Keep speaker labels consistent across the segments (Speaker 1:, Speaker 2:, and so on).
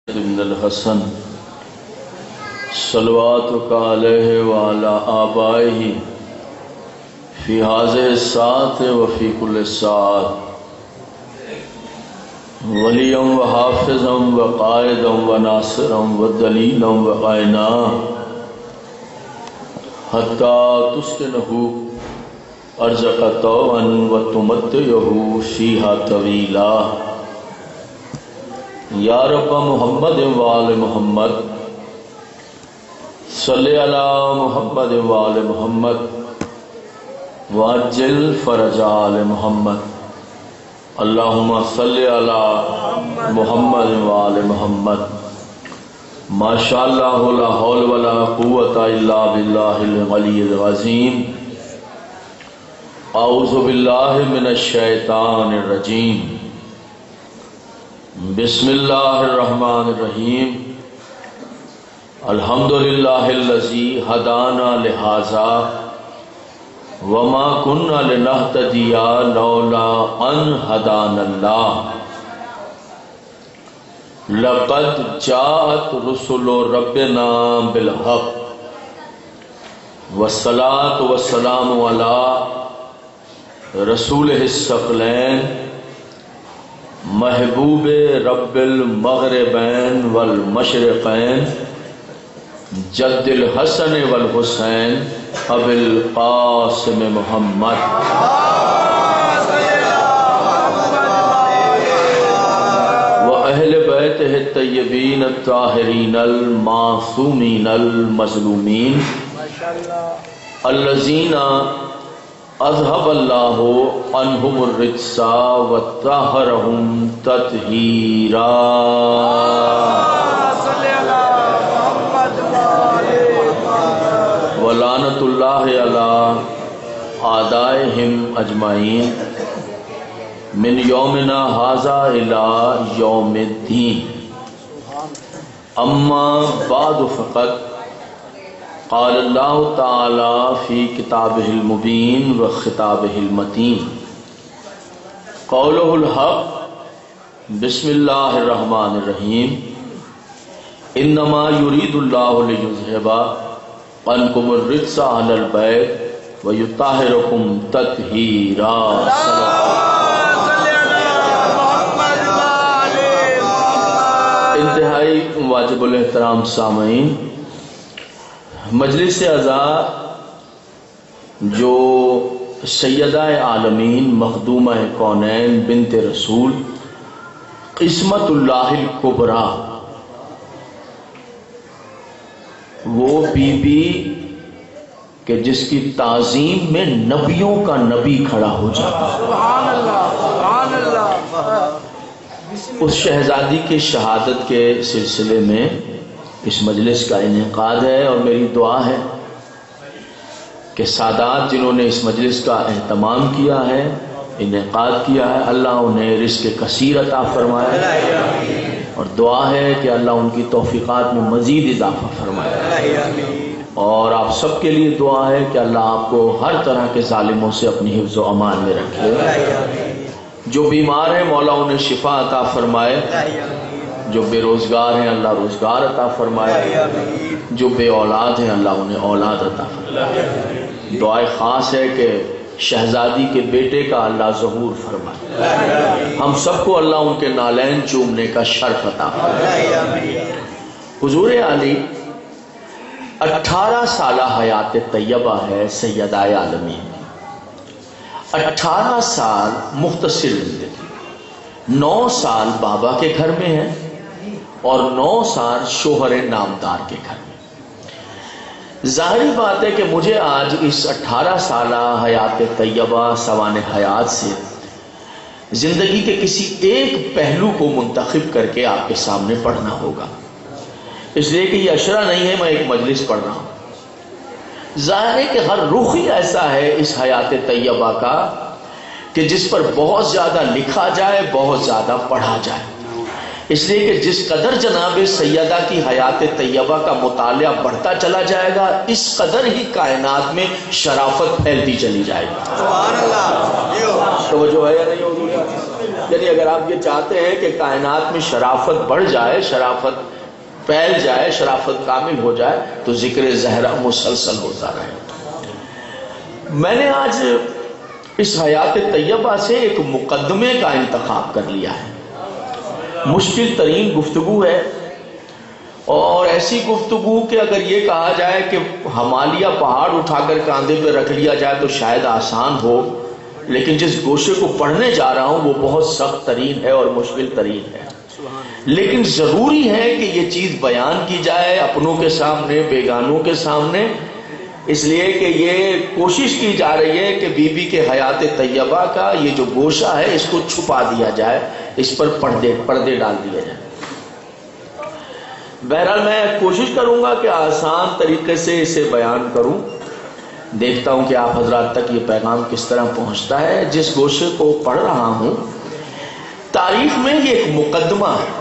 Speaker 1: ابن الحسن صلواتک علیہ وعلی آبائہ فی هذه الساعة وفی کل ساعة ولیا وحافظا وقائدا وناصرا ودلیلا وعینا حتی تسکنہ ارزق طوعا وتمتعہ فیہا طویلا یا رب محمد وآل محمد صلی علی محمد وآل محمد وعجل فرج آل محمد اللہم صلی علی محمد وآل محمد ما شاء اللہ لا حول ولا قوة الا باللہ العلی العظیم اعوذ باللہ من الشیطان الرجیم بسم اللہ الرحمن الرحیم الحمدللہ الذی ہدانا لہذا وما كنا لنہتدی لولا ان ہدانا اللہ لقد جاءت رسل ربنا بالحق والصلاة والسلام علی رسولہ الثقلین محبوب رب المغربین والمشرقین جد الحسن والحسین ابی القاسم محمد وأہل بیتہ الطیبین الطاہرین المعصومین المظلومین الذین اذهب اللہ عنہم الرجس وطہرہم تطہیرا ولعنۃ اللہ علی اعدائہم اجمعین من یومنا ھذا الی یوم الدین اما بعد فقط قال اللہ تعالی فی کتابہ المبین و خطابہ المتین قولہ الحق بسم اللہ الرحمن الرحیم انما یرید اللہ لیذھب عنکم الرجس اہل البیت ویطہرکم تطہیرا انتہائی واجب الاحترام سامعین، مجلس عزا جو سیدہ عالمین مخدومہ کونین بنت رسول قسمت اللہ الکبریٰ، وہ بی بی کہ جس کی تعظیم میں نبیوں کا نبی کھڑا ہو جاتا ہے، اس شہزادی کی شہادت کے سلسلے میں اس مجلس کا انعقاد ہے، اور میری دعا ہے کہ سادات جنہوں نے اس مجلس کا اہتمام کیا ہے، انعقاد کیا ہے، اللہ انہیں رزق کثیر عطا فرمائے، اور دعا ہے کہ اللہ ان کی توفیقات میں مزید اضافہ فرمائے، اور آپ سب کے لیے دعا ہے کہ اللہ آپ کو ہر طرح کے ظالموں سے اپنی حفظ و امان میں رکھے، جو بیمار ہیں مولا انہیں شفا عطا فرمائے، جو بے روزگار ہیں اللہ روزگار عطا فرمائے، جو بے اولاد ہیں اللہ انہیں اولاد عطا فرمائے۔ دعائے خاص ہے کہ شہزادی کے بیٹے کا اللہ ظہور فرمائے، ہم سب کو اللہ ان کے نالین چومنے کا شرف عطا فرمائے۔ حضور علی 18 سالہ حیات طیبہ ہے سیدہ عالمین، 18 سال مختصر زندگی، 9 سال بابا کے گھر میں ہے اور 9 سال شوہر نامدار کے گھر میں۔ ظاہری بات ہے کہ مجھے آج اس 18 سالہ حیات طیبہ سوان حیات سے زندگی کے کسی ایک پہلو کو منتخب کر کے آپ کے سامنے پڑھنا ہوگا، اس لیے کہ یہ اشرا نہیں ہے، میں ایک مجلس پڑھ رہا ہوں۔ ظاہر ہے کہ ہر رخ ہی ایسا ہے اس حیات طیبہ کا کہ جس پر بہت زیادہ لکھا جائے، بہت زیادہ پڑھا جائے، اس لیے کہ جس قدر جناب سیدہ کی حیات طیبہ کا مطالعہ بڑھتا چلا جائے گا اس قدر ہی کائنات میں شرافت پھیلتی چلی جائے گی.
Speaker 2: سبحان اللہ.
Speaker 1: توجہ ہے یا نہیں ہوگی؟ یعنی اگر آپ یہ چاہتے ہیں کہ کائنات میں شرافت بڑھ جائے، شرافت پھیل جائے، شرافت کامل ہو جائے، تو ذکر زہرا مسلسل ہوتا رہے. میں نے آج اس حیات طیبہ سے ایک مقدمے کا انتخاب کر لیا ہے. مشکل ترین گفتگو ہے، اور ایسی گفتگو کہ اگر یہ کہا جائے کہ ہمالیہ پہاڑ اٹھا کر کاندھے پہ رکھ لیا جائے تو شاید آسان ہو، لیکن جس گوشے کو پڑھنے جا رہا ہوں وہ بہت سخت ترین ہے اور مشکل ترین ہے. لیکن ضروری ہے کہ یہ چیز بیان کی جائے اپنوں کے سامنے، بیگانوں کے سامنے، اس لیے کہ یہ کوشش کی جا رہی ہے کہ بی بی کے حیات طیبہ کا یہ جو گوشہ ہے اس کو چھپا دیا جائے، اس پر پردے ڈال دیے جائیں. بہرحال میں کوشش کروں گا کہ آسان طریقے سے اسے بیان کروں. دیکھتا ہوں کہ آپ حضرات تک یہ پیغام کس طرح پہنچتا ہے. جس گوشے کو پڑھ رہا ہوں تاریخ میں یہ ایک مقدمہ ہے.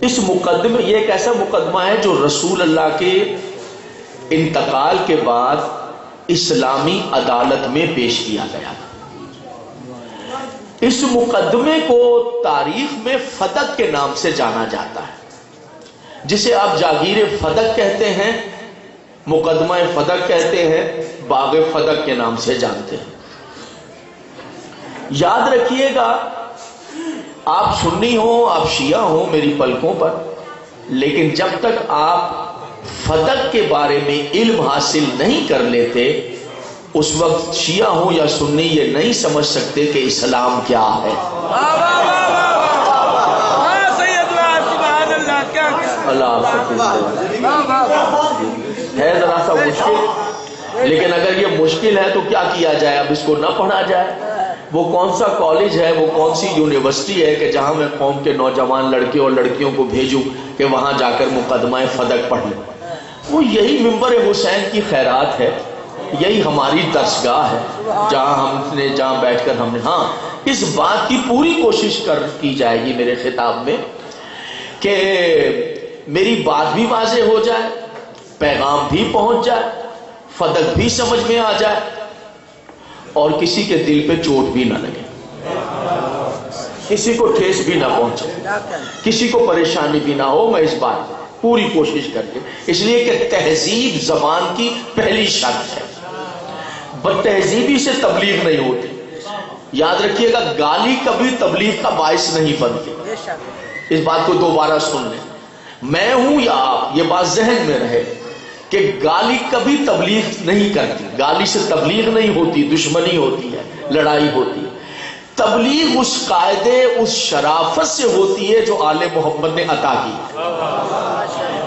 Speaker 1: اس مقدمے، یہ ایک ایسا مقدمہ ہے جو رسول اللہ کے انتقال کے بعد اسلامی عدالت میں پیش کیا گیا. اس مقدمے کو تاریخ میں فدق کے نام سے جانا جاتا ہے، جسے آپ جاگیر فدق کہتے ہیں، مقدمہ فدق کہتے ہیں، باغ فدق کے نام سے جانتے ہیں. یاد رکھیے گا، آپ سنی ہوں، آپ شیعہ ہوں میری پلکوں پر، لیکن جب تک آپ فدق کے بارے میں علم حاصل نہیں کر لیتے اس وقت شیعہ ہوں یا سنی یہ نہیں سمجھ سکتے کہ اسلام کیا ہے. اللہ ہے ذرا سا مشکل، لیکن اگر یہ مشکل ہے تو کیا کیا جائے، اب اس کو نہ پڑھا جائے. وہ کون سا کالج ہے، وہ کون سی یونیورسٹی ہے کہ جہاں میں قوم کے نوجوان لڑکے اور لڑکیوں کو بھیجوں کہ وہاں جا کر مقدمہ فدق پڑھ لیں. وہ یہی منبر حسین کی خیرات ہے، یہی ہماری درسگاہ ہے جہاں بیٹھ کر ہم نے اس بات کی پوری کوشش کی جائے گی میرے خطاب میں کہ میری بات بھی واضح ہو جائے، پیغام بھی پہنچ جائے، فدق بھی سمجھ میں آ جائے، اور کسی کے دل پہ چوٹ بھی نہ لگے، کسی کو ٹھیس بھی نہ پہنچے، کسی کو پریشانی بھی نہ ہو. میں اس بات پوری کوشش کر کے، اس لیے کہ تہذیب زبان کی پہلی شرط ہے، بد تہذیبی سے تبلیغ نہیں ہوتی. یاد رکھیے گا، گالی کبھی تبلیغ کا باعث نہیں بنتی. اس بات کو دوبارہ سن لیں، میں ہوں یا آپ، یہ بات ذہن میں رہے کہ گالی کبھی تبلیغ نہیں کرتی. گالی سے تبلیغ نہیں ہوتی، دشمنی ہوتی ہے، لڑائی ہوتی ہے. تبلیغ اس قاعدے، اس شرافت سے ہوتی ہے جو آل محمد نے عطا کی.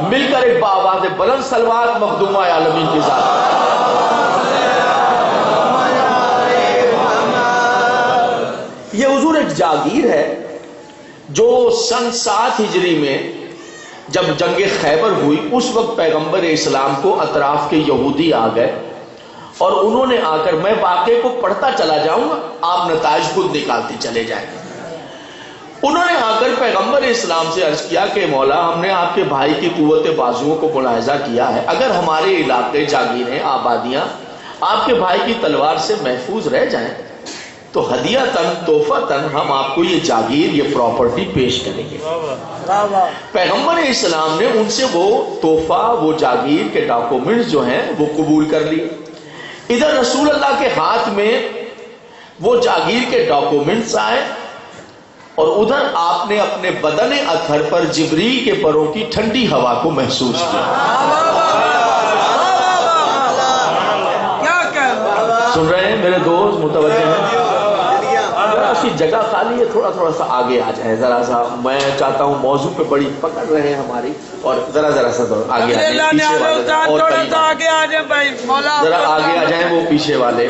Speaker 1: مل کر ایک بآواز بلند صلوات مخدومہ عالمین کی ذات. یہ حضور ایک جاگیر ہے جو سن 7 ہجری میں جب جنگ خیبر ہوئی اس وقت پیغمبر اسلام کو اطراف کے یہودی آ گئے اور انہوں نے آ کر، میں واقعے کو پڑھتا چلا جاؤں گا، آپ نتائج خود نکالتے چلے جائیں گے. انہوں نے آ کر پیغمبر اسلام سے عرض کیا کہ مولا، ہم نے آپ کے بھائی کی قوت بازوؤں کو ملاحظہ کیا ہے، اگر ہمارے علاقے جاگیریں آبادیاں آپ کے بھائی کی تلوار سے محفوظ رہ جائیں تو ہدیہ تن، تحفہ تن ہم آپ کو یہ جاگیر، یہ پراپرٹی پیش کریں گے. پیغمبر اسلام نے ان سے وہ تحفہ، وہ جاگیر کے ڈاکومنٹس جو ہیں وہ قبول کر لیے. ادھر رسول اللہ کے ہاتھ میں وہ جاگیر کے ڈاکومنٹس آئے اور ادھر آپ نے اپنے بدن اطہر پر جبریل کے پروں کی ٹھنڈی ہوا کو محسوس کیا. سن رہے ہیں میرے دوست، متوجہ ہیں؟ ذرا سی جگہ خالی ہے، تھوڑا سا آگے آ جائیں. ذرا سا میں چاہتا ہوں موضوع پہ بڑی پکڑ رہے ہیں ہماری، اور ذرا سا آگے آ جائیں، پیچھے والے ذرا آگے آ جائیں، وہ پیچھے والے.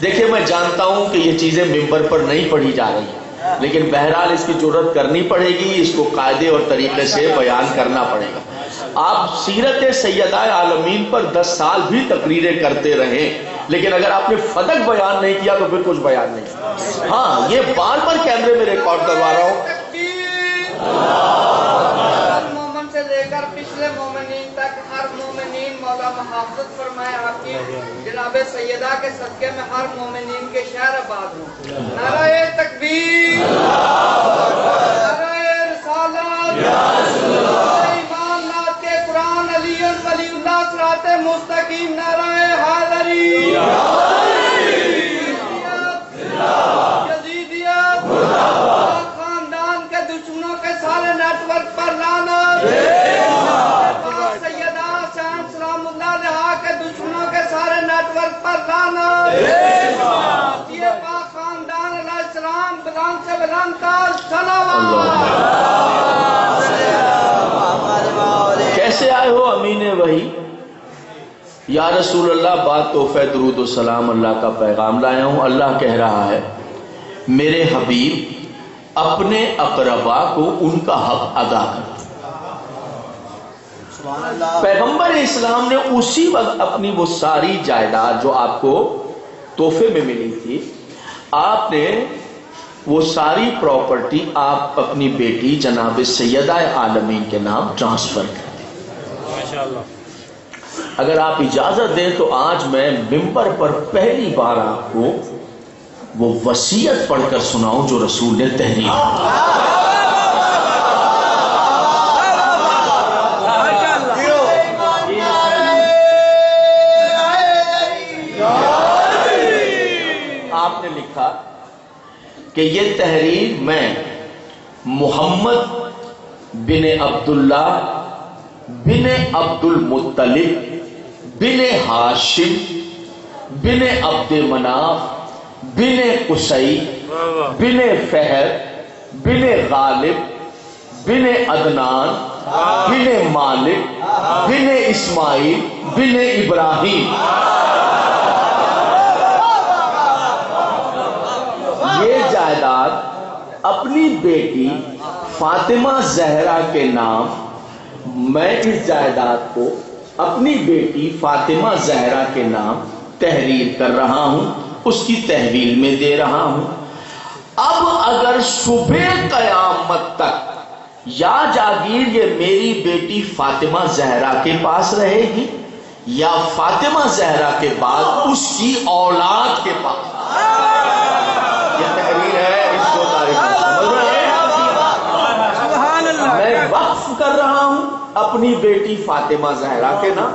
Speaker 1: دیکھیں، میں جانتا ہوں کہ یہ چیزیں ممبر پر نہیں پڑھی جا رہی، لیکن بہرحال اس کی ضرورت کرنی پڑے گی، اس کو قاعدے اور طریقے سے بیان کرنا پڑے گا. آپ سیرت سیدہ عالمین پر 10 سال بھی تقریریں کرتے رہیں لیکن اگر آپ نے فدق بیان نہیں کیا تو پھر کچھ بیان نہیں. ہاں یہ بار بار کیمرے میں ریکارڈ کروا رہا ہوں.
Speaker 3: مومن سے لے کر پچھلے مومنین تک ہر مومنین مولا محافظت فرمائے. آپ کی جناب سیدہ کے صدقے میں ہر مومنین کے شہر آباد ہوں. نعرہ تکبیر، نعرہ رسالت، ایمان نات کے قرآن، علی ولی اللہ صراط مستقیم، نعرہ حیدری، یزیدیت، خاندان کے دشمنوں کے سارے نیٹ ورک پر لعنت، سیدہ حسین سلام اللہ علیہا کے دشمنوں کے سارے نیٹ ورک پر لعنت. یہ پاک خاندان علیہ السلام بلند سے بلند تر صلوات.
Speaker 1: کیسے آئے ہو امین وحی؟ یا رسول اللہ، بات تحفہ درود و سلام اللہ کا پیغام لایا ہوں. اللہ کہہ رہا ہے میرے حبیب اپنے اقربا کو ان کا حق ادا کر. پیغمبر اسلام نے اسی وقت اپنی وہ ساری جائیداد جو آپ کو تحفے میں ملی تھی، آپ نے وہ ساری پراپرٹی آپ اپنی بیٹی جناب سیدہ عالمین کے نام ٹرانسفر کر دیں. اگر آپ اجازت دیں تو آج میں ممبر پر پہلی بار آپ کو وہ وصیت پڑھ کر سناؤں جو رسول نے تحریر کی. آپ نے لکھا کہ یہ تحریر میں محمد بن عبداللہ بن عبد المطلب بن ہاشم بن عبد مناف بن قصی بن فہر بن غالب بن عدنان بن مالک بن اسماعیل بن ابراہیم، یہ جائیداد اپنی بیٹی فاطمہ زہرا کے نام، میں اس جائیداد کو اپنی بیٹی فاطمہ زہرا کے نام تحریر کر رہا ہوں، اس کی تحویل میں دے رہا ہوں. اب اگر صبح قیامت تک یا جاگیر یہ میری بیٹی فاطمہ زہرا کے پاس رہے گی یا فاطمہ زہرا کے بعد اس کی اولاد کے پاس. یہ تحریر ہے، اس کو تاریخ سمجھ رہے ہیں. میں وقف کر رہا ہوں اپنی بیٹی فاطمہ زہرا کے نام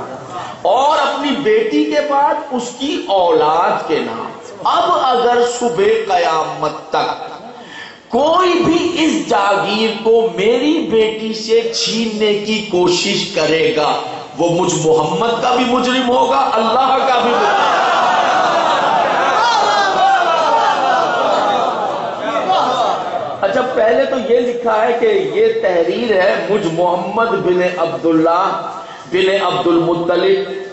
Speaker 1: اور اپنی بیٹی کے بعد اس کی اولاد کے نام. اب اگر صبح قیامت تک کوئی بھی اس جاگیر کو میری بیٹی سے چھیننے کی کوشش کرے گا وہ مجھ محمد کا بھی مجرم ہوگا، اللہ کا بھی مجرم. اچھا، پہلے تو یہ لکھا ہے کہ یہ تحریر ہے مجھ محمد بن عبداللہ بن عبد المطلب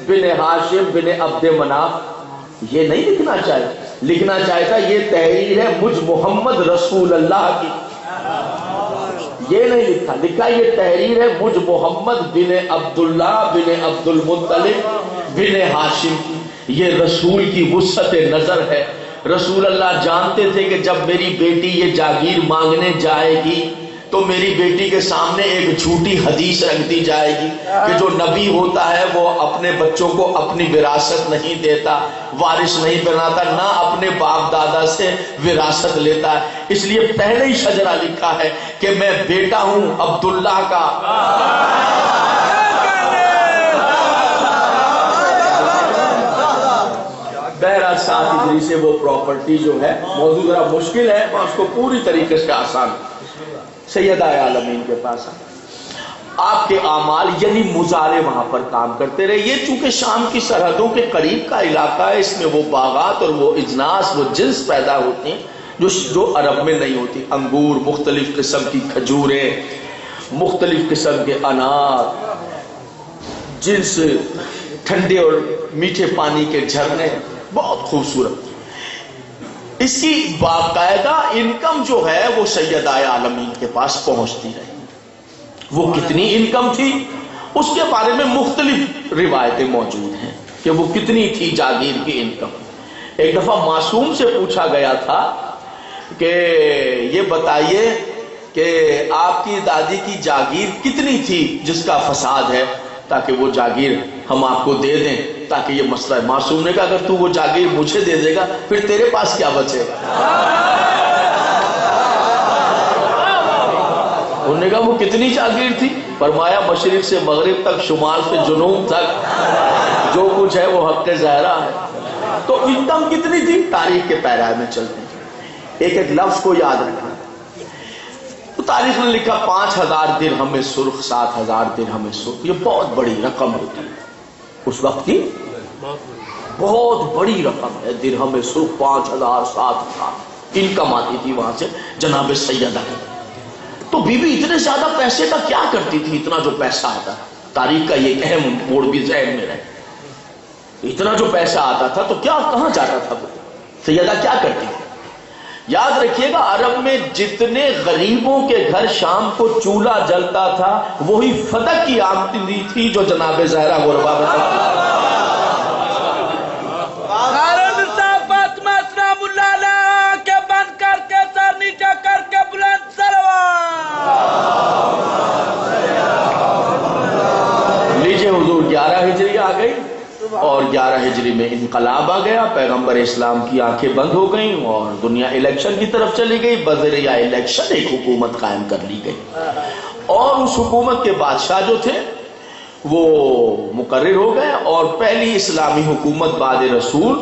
Speaker 1: بن ہاشم بن عبد مناف. یہ نہیں لکھنا چاہیے، لکھنا چاہیے تھا یہ تحریر ہے مجھ محمد رسول اللہ کی. یہ نہیں لکھا، لکھا یہ تحریر ہے مجھ محمد بن عبداللہ بن عبد المطلب بن ہاشم کی. یہ رسول کی وسعت نظر ہے. رسول اللہ جانتے تھے کہ جب میری بیٹی یہ جاگیر مانگنے جائے گی تو میری بیٹی کے سامنے ایک جھوٹی حدیث رکھ دی جائے گی کہ جو نبی ہوتا ہے وہ اپنے بچوں کو اپنی وراثت نہیں دیتا، وارث نہیں بناتا، نہ اپنے باپ دادا سے وراثت لیتا ہے. اس لیے پہلے ہی شجرہ لکھا ہے کہ میں بیٹا ہوں عبداللہ کا. بہرحال 7 ہجری سے وہ پراپرٹی جو ہے، موضوع ذرا مشکل ہے، میں اس کو پوری طریقے سے آسان. سیدہ عالمین کے پاس آپ کے اعمال یعنی مزارع وہاں پر کام کرتے رہے. یہ چونکہ شام کی سرحدوں کے قریب کا علاقہ ہے، اس میں وہ باغات اور وہ اجناس، وہ جنس پیدا ہوتی ہیں جو عرب میں نہیں ہوتی. انگور، مختلف قسم کی کھجوریں، مختلف قسم کے انار، جنس ٹھنڈے اور میٹھے پانی کے جھرنے، بہت خوبصورت. اس کی باقاعدہ انکم جو ہے وہ سیدہ عالمین کے پاس پہنچتی رہی. وہ کتنی انکم تھی اس کے بارے میں مختلف روایتیں موجود ہیں. کہ وہ کتنی تھی جاگیر کی انکم. ایک دفعہ معصوم سے پوچھا گیا تھا کہ یہ بتائیے کہ آپ کی دادی کی جاگیر کتنی تھی جس کا فساد ہے، تاکہ وہ جاگیر ہم آپ کو دے دیں، تاکہ یہ مسئلہ ہے. معصوم نے کہا اگر تو وہ جاگیر مجھے دے دے گا پھر تیرے پاس کیا بچے گا؟ انہوں نے کہا وہ کتنی جاگیر تھی؟ فرمایا مشرق سے مغرب تک، شمال سے جنوب تک جو کچھ ہے وہ حق ظاہرہ ہے. تو انکم کتنی تھی؟ تاریخ کے پیرائے میں چلتے ہیں، ایک ایک لفظ کو یاد رکھنا. تو تاریخ نے لکھا 5000 درہم سرخ، 7000 درہم سرخ. یہ بہت بڑی رقم ہوتی ہے اس وقت کی، بہت بڑی رقم ہے. درہم سرخ 5000 7000 انکم آتی تھی وہاں سے جناب سیدہ. تو بی بی اتنے زیادہ پیسے کا کیا کرتی تھی؟ اتنا جو پیسہ آتا، تاریخ کا یہ اہم موڑ بھی ذہن میں رہے. اتنا جو پیسہ آتا تھا تو کیا کہاں جاتا تھا وہ؟ سیدہ کیا کرتی تھی؟ یاد رکھیے گا عرب میں جتنے غریبوں کے گھر شام کو چولہا جلتا تھا وہی فتح کی آمدنی تھی جو جناب زہرا غربا میں لیجیے حضور 11 ہجری آ گئی اور 11 ہجری میں انقلاب آ گیا. پیغمبر اسلام کی آنکھیں بند ہو گئیں اور دنیا الیکشن کی طرف چلی گئی. بذریعہ الیکشن ایک حکومت قائم کر لی گئی اور اس حکومت کے بادشاہ جو تھے وہ مقرر ہو گئے. اور پہلی اسلامی حکومت بعد رسول،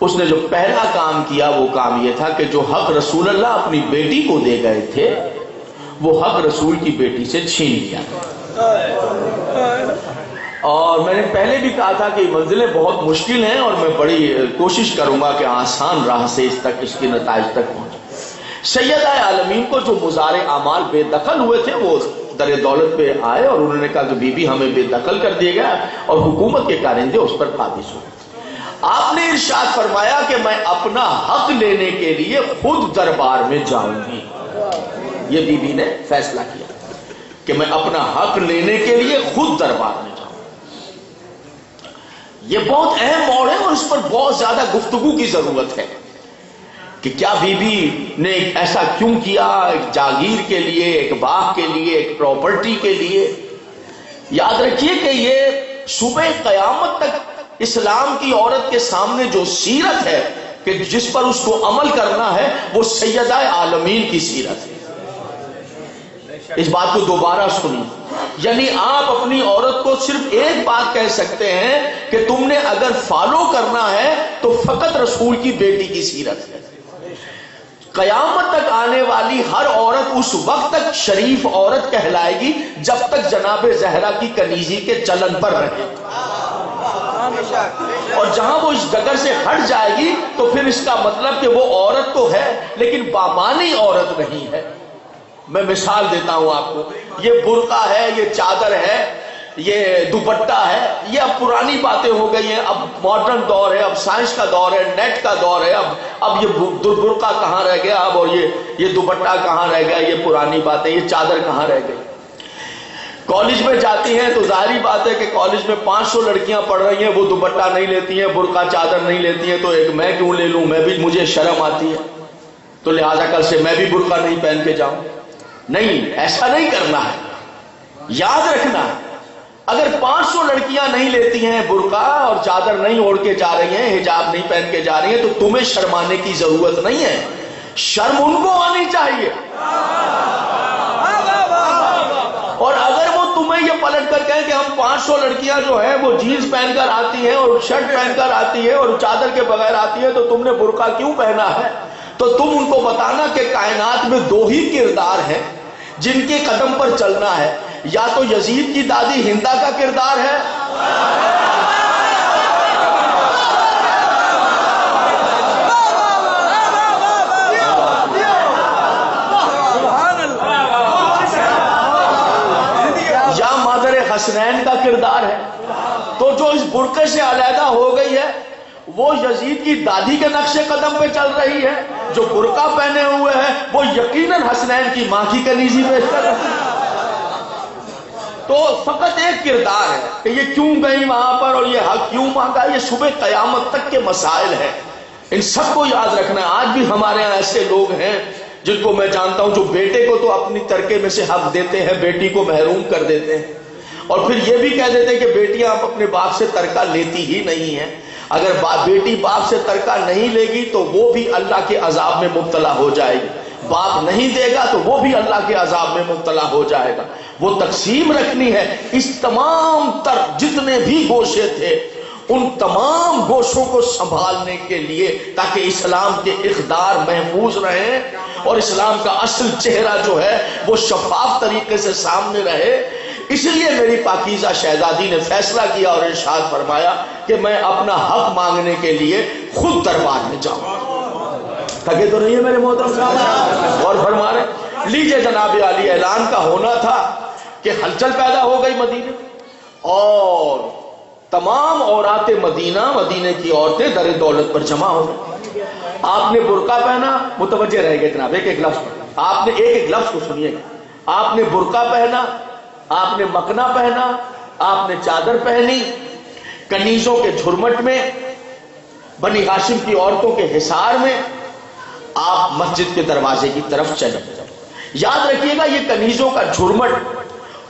Speaker 1: اس نے جو پہلا کام کیا وہ کام یہ تھا کہ جو حق رسول اللہ اپنی بیٹی کو دے گئے تھے وہ حق رسول کی بیٹی سے چھین لیا. اور میں نے پہلے بھی کہا تھا کہ منزلیں بہت مشکل ہیں اور میں بڑی کوشش کروں گا کہ آسان راہ سے اس کے نتائج تک پہنچے. سیدہ عالمین کو جو مزار اعمال بے دخل ہوئے تھے وہ در دولت پہ آئے اور انہوں نے کہا کہ بی بی ہمیں بے دخل کر دیا گیا اور حکومت کے کارندے اس پر قابض ہوئے. آپ نے ارشاد فرمایا کہ میں اپنا حق لینے کے لیے خود دربار میں جاؤں گی. یہ بی بی نے فیصلہ کیا کہ میں اپنا حق لینے کے لیے خود دربار میں جاؤں. یہ بہت اہم موڑ ہے اور اس پر بہت زیادہ گفتگو کی ضرورت ہے کہ کیا بی بی نے ایسا کیوں کیا؟ ایک جاگیر کے لیے، ایک باغ کے لیے، ایک پراپرٹی کے لیے. یاد رکھیے کہ یہ صبح قیامت تک اسلام کی عورت کے سامنے جو سیرت ہے کہ جس پر اس کو عمل کرنا ہے وہ سیدہ عالمین کی سیرت ہے. اس بات کو دوبارہ سنیں. یعنی آپ اپنی عورت کو صرف ایک بات کہہ سکتے ہیں کہ تم نے اگر فالو کرنا ہے تو فقط رسول کی بیٹی کی سیرت ہے. قیامت تک آنے والی ہر عورت اس وقت تک شریف عورت کہلائے گی جب تک جناب زہرا کی کنیزی کے چلن پر رہے. اور جہاں وہ اس ڈگر سے ہٹ جائے گی تو پھر اس کا مطلب کہ وہ عورت تو ہے لیکن بامانی عورت نہیں ہے. میں مثال دیتا ہوں آپ کو. یہ برقع ہے، یہ چادر ہے، یہ دوپٹہ ہے، یہ اب پرانی باتیں ہو گئی ہیں. اب ماڈرن دور ہے، اب سائنس کا دور ہے، نیٹ کا دور ہے. اب یہ برقع کہاں رہ گیا اب، اور یہ دوپٹہ کہاں رہ گیا؟ یہ پرانی باتیں. یہ چادر کہاں رہ گئی؟ کالج میں جاتی ہیں تو ظاہری بات ہے کہ کالج میں 500 لڑکیاں پڑھ رہی ہیں، وہ دوپٹہ نہیں لیتی ہیں، برقع چادر نہیں لیتی ہیں، تو ایک میں کیوں لے لوں؟ مجھے شرم آتی ہے تو لہذا کل سے میں بھی برقع نہیں پہن کے جاؤں. نہیں، ایسا نہیں کرنا ہے. یاد رکھنا اگر 500 لڑکیاں نہیں لیتی ہیں برقع اور چادر نہیں اوڑھ کے جا رہی ہیں، حجاب نہیں پہن کے جا رہی ہیں، تو تمہیں شرمانے کی ضرورت نہیں ہے. شرم ان کو آنی چاہیے. اور اگر وہ تمہیں یہ پلٹ کر کہیں کہ ہم 500 لڑکیاں جو ہیں وہ جینز پہن کر آتی ہیں اور شرٹ پہن کر آتی ہے اور چادر کے بغیر آتی ہے تو تم نے برقع کیوں پہنا ہے، تو تم ان کو بتانا کہ کائنات میں 2 ہی کردار ہیں جن کے قدم پر چلنا ہے. یا تو یزید کی دادی ہندا کا کردار ہے یا مادر حسنین کا کردار ہے. تو جو اس برقعے سے علیحدہ ہو گئی ہے وہ یزید کی دادی کے نقش قدم پہ چل رہی ہے. جو برقع پہنے ہوئے ہیں وہ یقیناً حسنین کی ماں کی کنیزی پیش کر رہے ہیں. تو فقط ایک کردار ہے کہ یہ کیوں گئی وہاں پر اور یہ حق کیوں مانگا، یہ صبح قیامت تک کے مسائل ہیں، ان سب کو یاد رکھنا ہے۔ آج بھی ہمارے یہاں ایسے لوگ ہیں جن کو میں جانتا ہوں جو بیٹے کو تو اپنی ترکے میں سے حق دیتے ہیں، بیٹی کو محروم کر دیتے ہیں، اور پھر یہ بھی کہہ دیتے ہیں کہ بیٹیاں اب اپنے باپ سے ترکہ لیتی ہی نہیں ہیں۔ اگر بیٹی باپ سے ترکہ نہیں لے گی تو وہ بھی اللہ کے عذاب میں مبتلا ہو جائے گی، باپ نہیں دے گا تو وہ بھی اللہ کے عذاب میں مبتلا ہو جائے گا۔ وہ تقسیم رکھنی ہے اس تمام تر جتنے بھی گوشے تھے، ان تمام گوشوں کو سنبھالنے کے لیے، تاکہ اسلام کے اقدار محفوظ رہیں اور اسلام کا اصل چہرہ جو ہے وہ شفاف طریقے سے سامنے رہے۔ اس لیے میری پاکیزہ شہزادی نے فیصلہ کیا اور ارشاد فرمایا کہ میں اپنا حق مانگنے کے لیے خود دربار میں جاؤں۔ تھکے تو نہیں ہے میرے محترم صاحب؟ اور فرما رہے لیجئے جناب علی، اعلان کا ہونا تھا کہ ہلچل پیدا ہو گئی مدینے، اور تمام عورات مدینے کی عورتیں در دولت پر جمع ہو گئی۔ آپ نے برقع پہنا، متوجہ رہ گئے جناب، ایک ایک لفظ پر آپ نے ایک لفظ کو سنیے گا۔ آپ نے برقع پہنا، آپ نے مکنا پہنا، آپ نے چادر پہنی، کنیزوں کے جھرمٹ میں، بنی ہاشم کی عورتوں کے حصار میں آپ مسجد کے دروازے کی طرف چلے۔ یاد رکھیے گا یہ کنیزوں کا جھرمٹ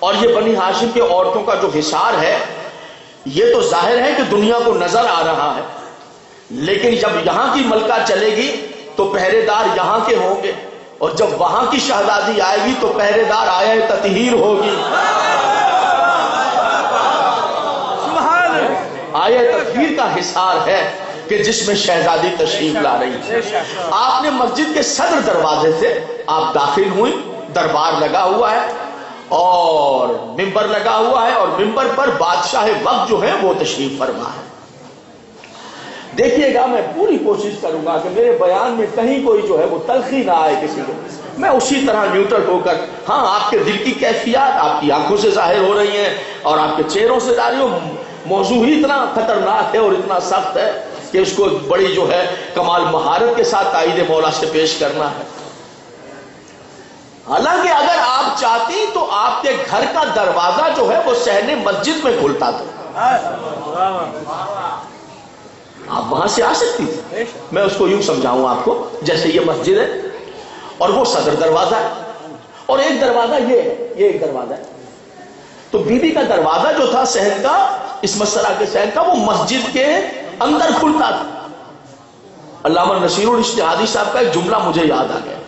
Speaker 1: اور یہ بنی ہاشم کی عورتوں کا جو حصار ہے، یہ تو ظاہر ہے کہ دنیا کو نظر آ رہا ہے، لیکن جب یہاں کی ملکہ چلے گی تو پہرے دار یہاں کے ہوں گے، اور جب وہاں کی شہزادی آئے گی تو پہرے دار آئے تطہیر ہوگی۔ آئے تطہیر کا حصار ہے کہ جس میں شہزادی تشریف لا رہی ہے۔ آپ نے مسجد کے صدر دروازے سے آپ داخل ہوئی، دربار لگا ہوا ہے اور ممبر لگا ہوا ہے، اور ممبر پر بادشاہ وقت جو ہے وہ تشریف فرما ہے۔ دیکھیے گا میں پوری کوشش کروں گا کہ میرے بیان میں کہیں کوئی جو ہے وہ تلخی نہ آئے کسی کو، میں اسی طرح نیوٹرل ہو کر، ہاں آپ کے دل کی کیفیات آپ کی آنکھوں سے ظاہر ہو رہی ہیں اور آپ کے چہروں سے ظاہر ہو، موضوع ہی اتنا خطرناک ہے اور اتنا سخت ہے کہ اس کو بڑی جو ہے کمال مہارت کے ساتھ تائید مولا سے پیش کرنا ہے۔ حالانکہ اگر آپ چاہتی تو آپ کے گھر کا دروازہ جو ہے وہ صحن مسجد میں کھلتا تھا، آپ وہاں سے آ سکتی تھی۔ میں اس کو یوں سمجھاؤں آپ کو، جیسے یہ مسجد ہے اور وہ صدر دروازہ ہے، اور ایک دروازہ یہ ایک دروازہ ہے، تو بی بی کا دروازہ جو تھا صحن کا، اس مسئلہ کے صحن کا، وہ مسجد کے اندر کھلتا تھا۔ علامہ نصیر الاجتہادی صاحب کا ایک جملہ مجھے یاد آ گیا،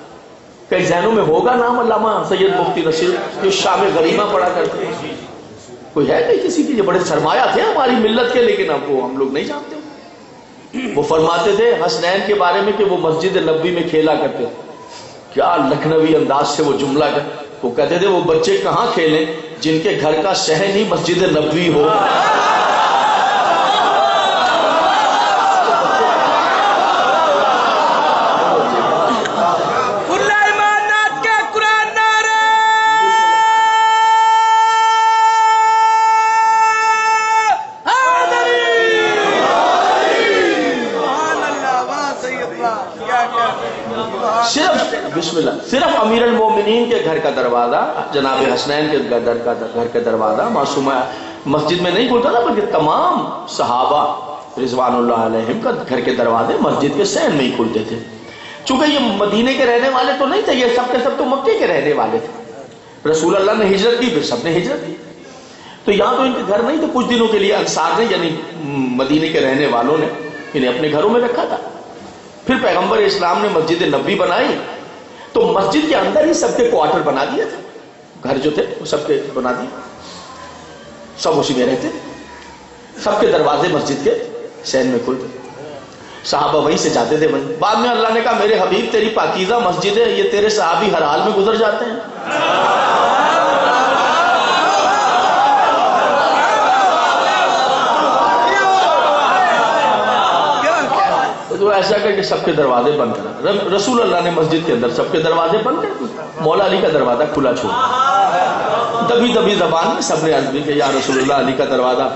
Speaker 1: کئی ذہنوں میں ہوگا نام علامہ سید مفتی نصیر، جو شام غریبہ پڑھا کرتے ہیں، کوئی ہے نہیں کسی کی، یہ بڑے سرمایہ تھے ہماری ملت کے، لیکن اب وہ ہم لوگ نہیں جانتے۔ وہ فرماتے تھے حسنین کے بارے میں کہ وہ مسجد نبوی میں کھیلا کرتے تھے۔ کیا لکھنوی انداز سے وہ جملہ وہ کہتے تھے وہ بچے کہاں کھیلیں جن کے گھر کا صحن ہی مسجد نبوی ہو۔ صرف امیر المومنین کے گھر کا دروازہ، جناب حسنین کے گھر کا دروازہ معصومہ مسجد میں نہیں کھلتا تھا، بلکہ تمام صحابہ رضوان اللہ علیہم کا گھر کے دروازے مسجد کے صحن میں ہی کھلتے تھے۔ چونکہ یہ مدینے کے رہنے والے تو نہیں تھے، یہ سب کے سب تو مکے کے رہنے والے تھے۔ رسول اللہ نے ہجرت کی، پھر سب نے ہجرت کی، تو یہاں تو ان کے گھر نہیں تھے۔ کچھ دنوں کے لیے انصار نے یعنی مدینے کے رہنے والوں نے انہیں اپنے گھروں میں رکھا تھا۔ پھر پیغمبر اسلام نے مسجد نبوی بنائی تو مسجد کے اندر ہی سب کے کوارٹر بنا دیے تھے، گھر جو تھے وہ سب کے بنا دیے، سب اسی میں رہتے، سب کے دروازے مسجد کے صحن میں کھلتے، صحابہ وہیں سے جاتے تھے۔ بعد میں اللہ نے کہا میرے حبیب تیری پاکیزہ مسجد ہے، یہ تیرے صحابی ہر حال میں گزر جاتے ہیں۔ تو ایسا کر کے سب کے دروازے بند کر، رسول اللہ نے مسجد کے اندر سب کے دروازے بند کر دیے، مولا علی کا دروازہ کھلا چھوڑا۔ دبی دبی زبان میں سب نے عرض کی کہ یا رسول اللہ علی کا دروازہ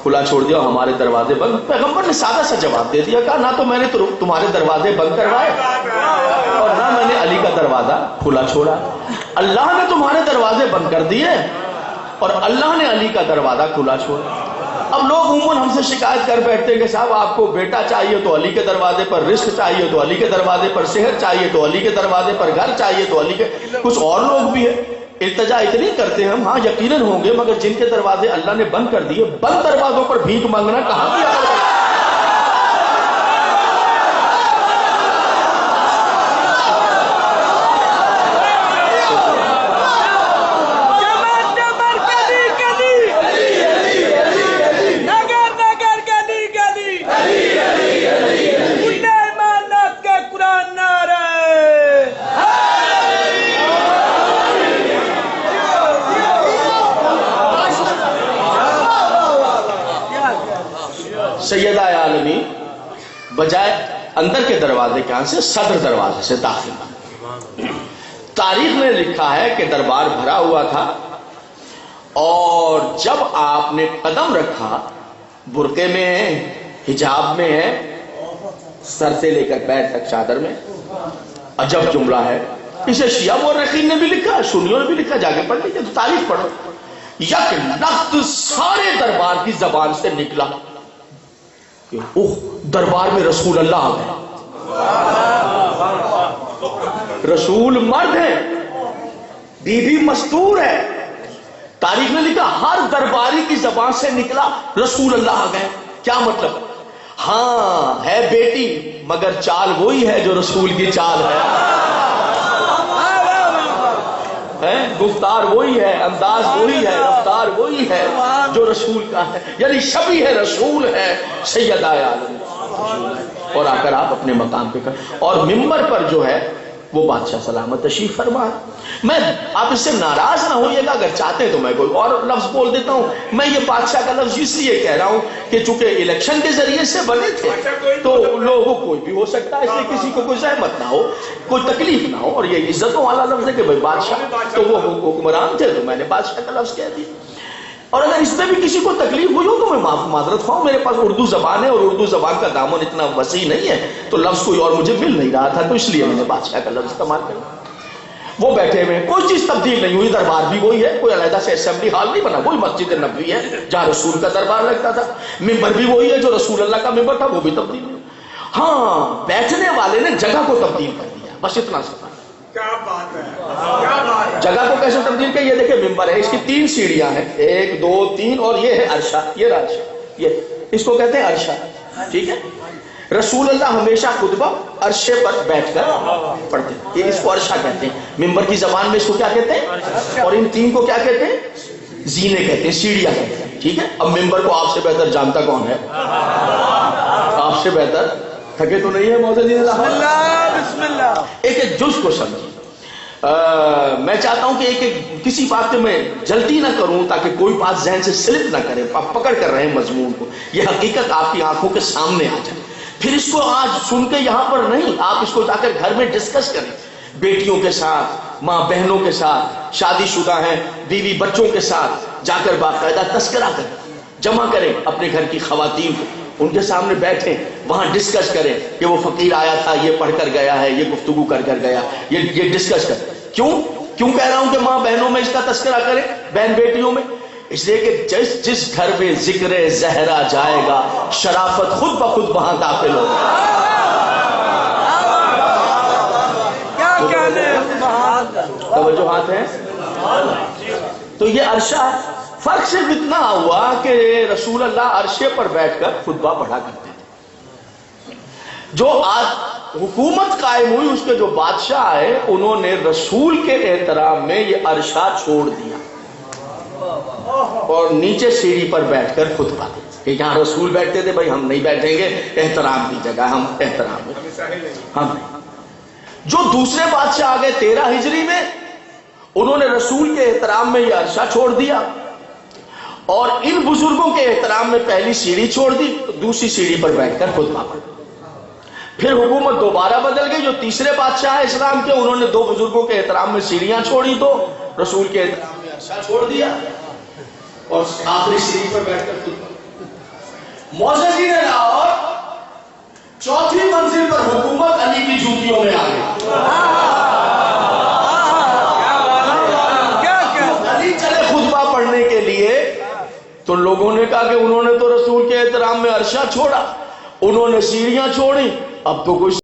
Speaker 1: کھلا چھوڑ دیا، ہمارے دروازے بند۔ پیغمبر نے سادہ سا جواب دے دیا، کہا نہ تو میں نے تمہارے دروازے بند کروائے اور نہ میں نے علی کا دروازہ کھلا چھوڑا، اللہ نے تمہارے دروازے بند کر دیے اور اللہ نے علی کا دروازہ کھلا چھوڑا۔ اب لوگ عموماً ہم سے شکایت کر بیٹھتے ہیں کہ صاحب آپ کو بیٹا چاہیے تو علی کے دروازے پر، رزق چاہیے تو علی کے دروازے پر، صحت چاہیے تو علی کے دروازے پر، گھر چاہیے تو علی کے۔ کچھ اور لوگ بھی ہیں التجا اتنی کرتے ہیں ہم، ہاں یقیناً ہوں گے، مگر جن کے دروازے اللہ نے بند کر دیے، بند دروازوں پر بھیک مانگنا کہاں کیا؟ سیدہ عالمین بجائے اندر کے دروازے کے ہاں سے صدر دروازے سے داخل ہوئے۔ تاریخ نے لکھا ہے کہ دربار بھرا ہوا تھا، اور جب آپ نے قدم رکھا، برقعے میں ہے، حجاب میں ہے، سر سے لے کر پیر تک چادر میں، عجب جملہ ہے، اسے شیعہ مورخین نے بھی لکھا، سنیوں نے بھی لکھا، جا کے پڑھ لیجیے، تاریخ پڑھو۔ یک لفظ سارے دربار کی زبان سے نکلا کہ اوہ دربار میں رسول اللہ آ گئے۔ رسول مرد ہے، بیوی مستور ہے۔ تاریخ نے لکھا ہر درباری کی زبان سے نکلا رسول اللہ آ گئے۔ کیا مطلب؟ ہاں ہے بیٹی، مگر چال وہی ہے جو رسول کی چال ہے، گفتار وہی ہے، انداز وہی ہے، رفتار وہی ہے جو رسول کا ہے، یعنی شبیہ ہے، رسول ہے، سیدہ عالم۔ اور آ کر آپ اپنے مقام پہ کر، اور ممبر پر جو ہے وہ بادشاہ سلامت تشریف فرما ہے۔ میں آپ اس سے ناراض نہ ہوئیے گا، اگر چاہتے ہیں تو میں کوئی اور لفظ بول دیتا ہوں۔ میں یہ بادشاہ کا لفظ اس لیے کہہ رہا ہوں کہ چونکہ الیکشن کے ذریعے سے بنے تھے تو لوگوں کوئی بھی ہو سکتا ہے، اس لیے کسی کو کوئی زحمت نہ ہو، کوئی تکلیف نہ ہو، اور یہ عزتوں والا لفظ ہے کہ بھائی بادشاہ تو وہ حکمران تھے تو میں نے بادشاہ کا لفظ کہہ دیا۔ اور اگر اس میں بھی کسی کو تکلیف ہوئی ہو تو میں معذرت خواہ، میرے پاس اردو زبان ہے اور اردو زبان کا دامن اتنا وسیع نہیں ہے، تو لفظ کوئی اور مجھے مل نہیں رہا تھا، تو اس لیے میں نے بادشاہ کا لفظ استعمال کیا۔ وہ بیٹھے ہوئے، کوئی چیز تبدیل نہیں ہوئی، دربار بھی وہی ہے، کوئی علیحدہ سے اسمبلی ہال نہیں بنا، وہی مسجد نبوی ہے جہاں رسول کا دربار لگتا تھا، ممبر بھی وہی ہے جو رسول اللہ کا ممبر تھا، وہ بھی تبدیل نہیں۔ ہاں بیٹھنے والے نے جگہ کو تبدیل کر دیا، بس اتنا سا۔
Speaker 2: کیا بات ہے، کیا بات ہے۔
Speaker 1: جگہ کو کیسے تبدیل کیا؟ یہ دیکھیں ممبر ہے، اس کی 3 سیڑھیاں ہیں، 1 2 3، اور یہ ہے عرشہ، یہ عرشہ، یہ اس کو کہتے ہیں عرشہ، ٹھیک ہے۔ رسول اللہ ہمیشہ خطبہ عرشے پر بیٹھ کر پڑھتے ہیں، یہ اس کو عرشہ کہتے ہیں۔ ممبر کی زبان میں اس کو کیا کہتے ہیں؟ اور ان 3 کو کیا کہتے ہیں؟ زینے کہتے ہیں، سیڑھیاں کہتے ہیں، ٹھیک ہے۔ اب ممبر کو آپ سے بہتر جانتا کون ہے؟ آپ سے بہتر، تھکے تو نہیں ہے معززین اللہ؟
Speaker 2: بسم اللہ۔
Speaker 1: ایک جز کو سمجھیں۔ میں چاہتا ہوں کہ کسی بات میں جلدی نہ کروں تاکہ کوئی بات ذہن سے سلپ نہ کرے، آپ پکڑ کر رہے مضمون کو، یہ حقیقت آپ کی آنکھوں کے سامنے آ جائے، پھر اس کو آج سن کے یہاں پر نہیں، آپ اس کو جا کر گھر میں ڈسکس کریں، بیٹیوں کے ساتھ، ماں بہنوں کے ساتھ، شادی شدہ ہیں بیوی بچوں کے ساتھ جا کر باقاعدہ تذکرہ کریں، جمع کریں اپنے گھر کی خواتین کو، ان کے سامنے بیٹھیں، وہاں ڈسکس کریں کہ وہ فقیر آیا تھا، یہ پڑھ کر گیا ہے، یہ گفتگو کر کر گیا، یہ ڈسکس کریں۔ کیوں کہہ رہا ہوں کہ ماں بہنوں میں اس کا تذکرہ کریں، بہن بیٹیوں میں؟ اس لیے کہ جس گھر میں ذکر زہرا جائے گا، شرافت خود بخود وہاں داخل ہوگا۔ توجہات ہیں؟ تو یہ عرشہ ہے۔ فرق صرف اتنا ہوا کہ رسول اللہ عرشے پر بیٹھ کر خطبہ پڑھا کرتے تھے۔ جو آج حکومت قائم ہوئی، اس کے جو بادشاہ آئے، انہوں نے رسول کے احترام میں یہ عرشہ چھوڑ دیا اور نیچے سیڑھی پر بیٹھ کر خطبہ دیا کہ یہاں رسول بیٹھتے تھے، بھائی ہم نہیں بیٹھیں گے، احترام کی جگہ ہم احترام میں ہم۔ جو دوسرے بادشاہ آ گئے 13 ہجری میں، انہوں نے رسول کے احترام میں یہ عرشہ چھوڑ دیا اور ان بزرگوں کے احترام میں پہلی سیڑھی چھوڑ دی، دوسری سیڑھی پر بیٹھ کر خطبہ پڑھا۔ پھر حکومت دوبارہ بدل گئی، جو تیسرے بادشاہ اسلام کے، انہوں نے 2 بزرگوں کے احترام میں سیڑھیاں چھوڑی، تو رسول کے احترام میں عرشہ چھوڑ دیا اور آخری سیڑھی پر بیٹھ کر خطبہ۔ معززین لاہور، چوتھی منزل پر حکومت علی کی جوتیوں میں آ گئی۔ علی چلے خطبہ پڑھنے کے تو لوگوں نے کہا کہ انہوں نے تو رسول کے احترام میں عرشہ چھوڑا، انہوں نے سیڑھیاں چھوڑی، اب تو کوئی